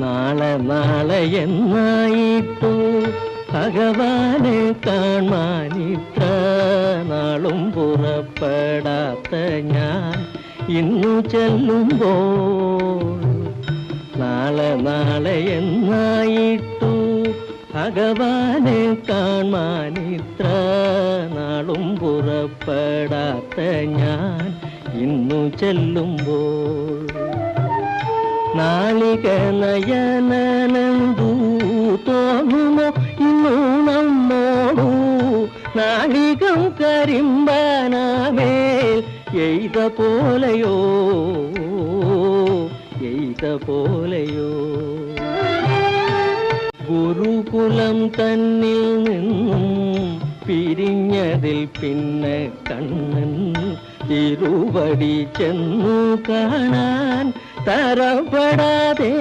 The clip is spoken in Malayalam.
നാളെ നാളെ എന്നായിട്ടു ഭഗവാനെ കാണാനിത്ര നാളും പുറപ്പെടാത്ത ഞാൻ ഇന്നു ചെല്ലുമ്പോൾ നാളെ നാളെ എന്നായിട്ടു ഭഗവാനെ കാണാനിത്ര നാളും പുറപ്പെടാത്ത ഞാൻ ഇന്നു ചെല്ലുമ്പോൾ നാളിക നയനനന്ദു തോന്നുമോ ഇന്നു നമ്മോടു നാളികം കരിമ്പനാമേൽ എയ്ത പോലെയോ ഗുരുകുലം തന്നിൽ നിന്നും പിരിഞ്ഞതിൽ പിന്നെ കണ്ണൻ തിരുവടി ചെന്നു കാണാൻ തരപ്പെടാതെ